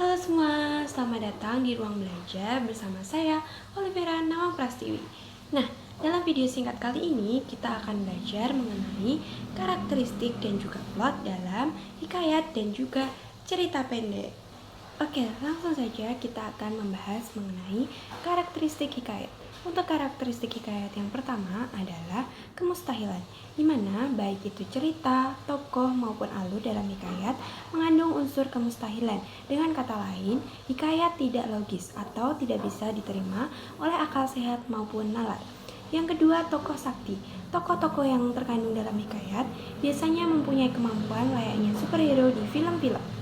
Halo semua, selamat datang di ruang belajar bersama saya, Olivera Nawang Prastiwi. Nah, dalam video singkat kali ini kita akan belajar mengenai karakteristik dan juga plot dalam hikayat dan juga cerita pendek. Oke, langsung saja kita akan membahas mengenai karakteristik hikayat. Untuk karakteristik hikayat yang pertama adalah kemustahilan, di mana baik itu cerita, tokoh maupun alur dalam hikayat mengandung unsur kemustahilan. Dengan kata lain, hikayat tidak logis atau tidak bisa diterima oleh akal sehat maupun nalar. Yang kedua, tokoh sakti. Tokoh-tokoh yang terkandung dalam hikayat biasanya mempunyai kemampuan layaknya superhero di film-film.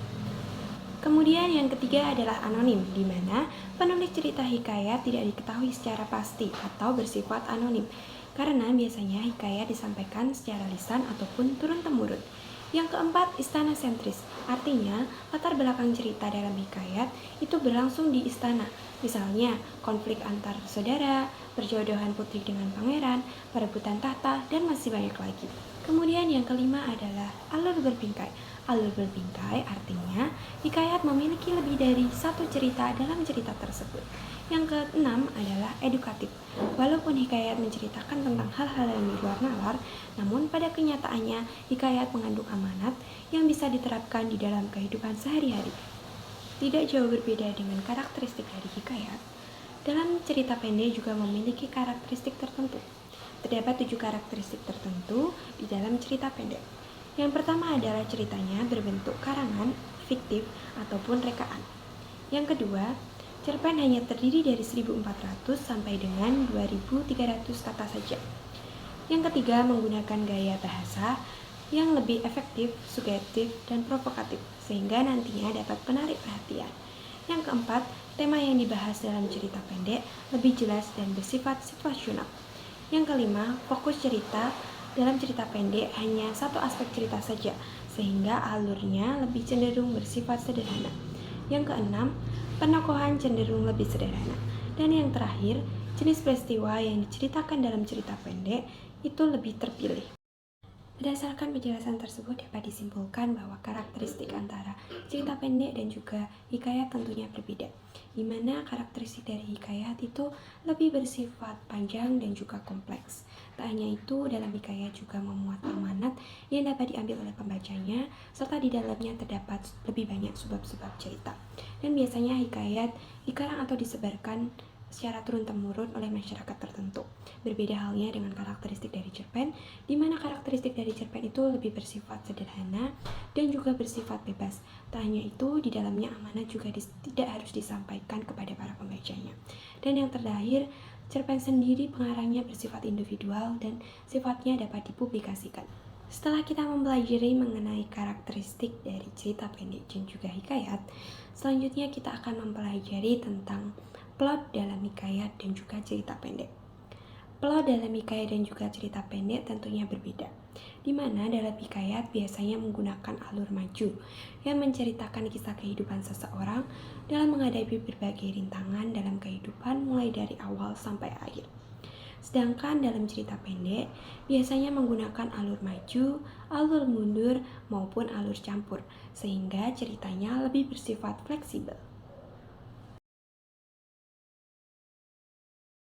Kemudian yang ketiga adalah anonim, di mana penulis cerita hikayat tidak diketahui secara pasti atau bersifat anonim, karena biasanya hikayat disampaikan secara lisan ataupun turun-temurun. Yang keempat, istana sentris, artinya latar belakang cerita dalam hikayat itu berlangsung di istana. Misalnya, konflik antar saudara, perjodohan putri dengan pangeran, perebutan tahta, dan masih banyak lagi. Kemudian yang kelima adalah alur berbingkai. Alur berbingkai artinya hikayat memiliki lebih dari satu cerita dalam cerita tersebut. Yang keenam adalah edukatif. Walaupun hikayat menceritakan tentang hal-hal yang di luar nalar, namun pada kenyataannya hikayat mengandung amanat yang bisa diterapkan di dalam kehidupan sehari-hari. Tidak jauh berbeda dengan karakteristik dari hikayat, dalam cerita pendek juga memiliki karakteristik tertentu. Terdapat 7 karakteristik tertentu di dalam cerita pendek. Yang pertama adalah ceritanya berbentuk karangan, fiktif, ataupun rekaan. Yang kedua, cerpen hanya terdiri dari 1400 sampai dengan 2300 kata saja. Yang ketiga, menggunakan gaya bahasa yang lebih efektif, sugestif, dan provokatif, sehingga nantinya dapat menarik perhatian. Yang keempat, tema yang dibahas dalam cerita pendek lebih jelas dan bersifat situasional. Yang kelima, fokus cerita dalam cerita pendek hanya satu aspek cerita saja, sehingga alurnya lebih cenderung bersifat sederhana. Yang keenam, penokohan cenderung lebih sederhana. Dan yang terakhir, jenis peristiwa yang diceritakan dalam cerita pendek itu lebih terpilih. Berdasarkan penjelasan tersebut dapat disimpulkan bahwa karakteristik antara cerita pendek dan juga hikayat tentunya berbeda, di mana karakteristik dari hikayat itu lebih bersifat panjang dan juga kompleks. Tak hanya itu, dalam hikayat juga memuat amanat yang dapat diambil oleh pembacanya, serta di dalamnya terdapat lebih banyak sebab-sebab cerita. Dan biasanya hikayat dikarang atau disebarkan secara turun-temurun oleh masyarakat tertentu. Berbeda halnya dengan karakteristik dari cerpen, di mana karakteristik dari cerpen itu lebih bersifat sederhana dan juga bersifat bebas. Tak hanya itu, di dalamnya amanat juga tidak harus disampaikan kepada para pembacanya. Dan yang terakhir, cerpen sendiri pengarangnya bersifat individual dan sifatnya dapat dipublikasikan. Setelah kita mempelajari mengenai karakteristik dari cerita pendek dan juga hikayat, selanjutnya kita akan mempelajari tentang plot dalam hikayat dan juga cerita pendek. Plot dalam hikayat dan juga cerita pendek tentunya berbeda, di mana dalam hikayat biasanya menggunakan alur maju yang menceritakan kisah kehidupan seseorang dalam menghadapi berbagai rintangan dalam kehidupan mulai dari awal sampai akhir. Sedangkan dalam cerita pendek biasanya menggunakan alur maju, alur mundur, maupun alur campur, sehingga ceritanya lebih bersifat fleksibel.